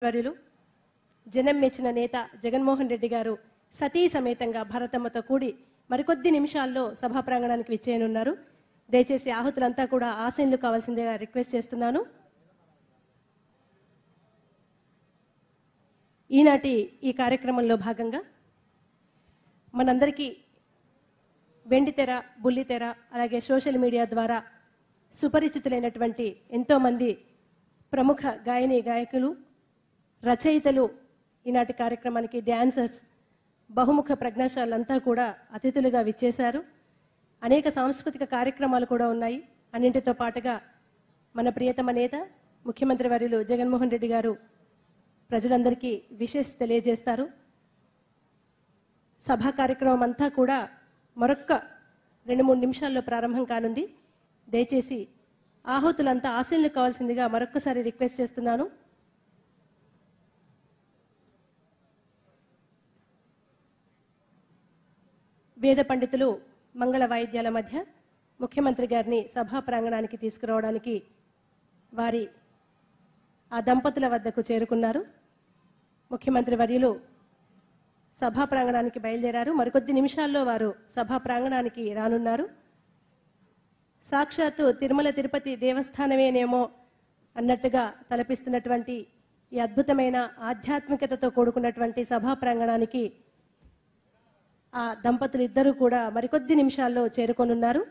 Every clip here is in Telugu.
వర్యులు జనం మెచ్చిన నేత జగన్మోహన్ రెడ్డి గారు సతీ సమేతంగా భారతమ్మతో కూడి మరికొద్ది నిమిషాల్లో సభా ప్రాంగణానికి విచ్చేయనున్నారు. దయచేసి ఆహుతులంతా కూడా ఆసీనులు కావాల్సిందిగా రిక్వెస్ట్ చేస్తున్నాను. ఈనాటి ఈ కార్యక్రమంలో భాగంగా మనందరికీ వెండితెర, బుల్లితెర, అలాగే సోషల్ మీడియా ద్వారా సుపరిచితులైనటువంటి ఎంతోమంది ప్రముఖ గాయని గాయకులు, రచయితలు ఈనాటి కార్యక్రమానికి, డ్యాన్సర్స్, బహుముఖ ప్రజ్ఞాశాలంతా కూడా అతిథులుగా విచ్చేశారు. అనేక సాంస్కృతిక కార్యక్రమాలు కూడా ఉన్నాయి. అన్నింటితో పాటుగా మన ప్రియతమ నేత ముఖ్యమంత్రి వర్యులు జగన్మోహన్ రెడ్డి గారు ప్రజలందరికీ విషెస్ తెలియజేస్తారు. సభా కార్యక్రమం అంతా కూడా మరొక్క 2-3 నిమిషాల్లో ప్రారంభం కానుంది. దయచేసి ఆహుతులంతా ఆశీనులు కావాల్సిందిగా మరొక్కసారి రిక్వెస్ట్ చేస్తున్నాను. వేద పండితులు మంగళ వాయిద్యాల మధ్య ముఖ్యమంత్రి గారిని సభా ప్రాంగణానికి తీసుకురావడానికి వారి ఆ దంపతుల వద్దకు చేరుకున్నారు. ముఖ్యమంత్రి వర్యులు సభా ప్రాంగణానికి బయలుదేరారు. మరికొద్ది నిమిషాల్లో వారు సభా ప్రాంగణానికి రానున్నారు. సాక్షాత్తు తిరుమల తిరుపతి దేవస్థానమేనేమో అన్నట్టుగా తలపిస్తున్నటువంటి ఈ అద్భుతమైన ఆధ్యాత్మికతతో కూడుకున్నటువంటి సభా ప్రాంగణానికి ఆ దంపతులు ఇద్దరూ కూడా మరికొద్ది నిమిషాల్లో చేరుకొనున్నారు.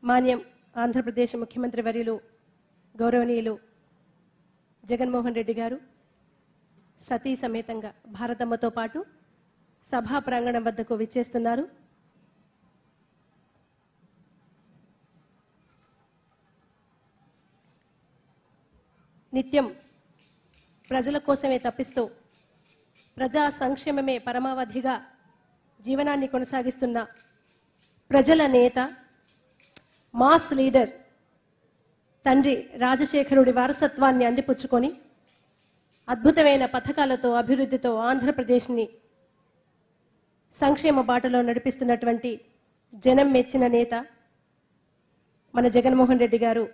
మాన్యం ఆంధ్రప్రదేశ్ ముఖ్యమంత్రి వర్యులు గౌరవనీయులు జగన్మోహన్ రెడ్డి గారు సతీ సమేతంగా భారతమ్మతో పాటు సభా ప్రాంగణం వద్దకు విచ్చేస్తున్నారు. నిత్యం ప్రజల కోసమే తప్పిస్తూ ప్రజా సంక్షేమమే పరమావధిగా జీవనాన్ని కొనసాగిస్తున్న ప్రజల నేత, మాస్ లీడర్ తండ్రి రాజశేఖరుడి వారసత్వాన్ని అందిపుచ్చుకొని అద్భుతమైన పథకాలతో అభివృద్ధితో ఆంధ్రప్రదేశ్ని సంక్షేమ బాటలో నడిపిస్తున్నటువంటి జనం మెచ్చిన నేత మన జగన్మోహన్ రెడ్డి గారు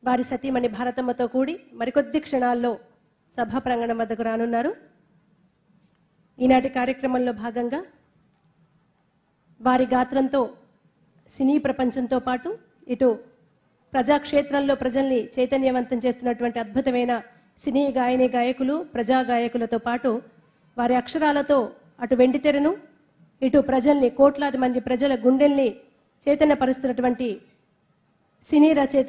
వారి సతీమణి భారతమ్మతో కూడి మరికొద్ది క్షణాల్లో సభా ప్రాంగణం వద్దకు రానున్నారు. ఈనాటి కార్యక్రమంలో భాగంగా వారి గాత్రంతో సినీ ప్రపంచంతో పాటు ఇటు ప్రజాక్షేత్రంలో ప్రజల్ని చైతన్యవంతం చేస్తున్నటువంటి అద్భుతమైన సినీ గాయని గాయకులు, ప్రజా గాయకులతో పాటు వారి అక్షరాలతో అటు వెండితెరను ఇటు ప్రజల్ని, కోట్లాది మంది ప్రజల గుండెల్ని చైతన్యపరుస్తున్నటువంటి సినీ రచయిత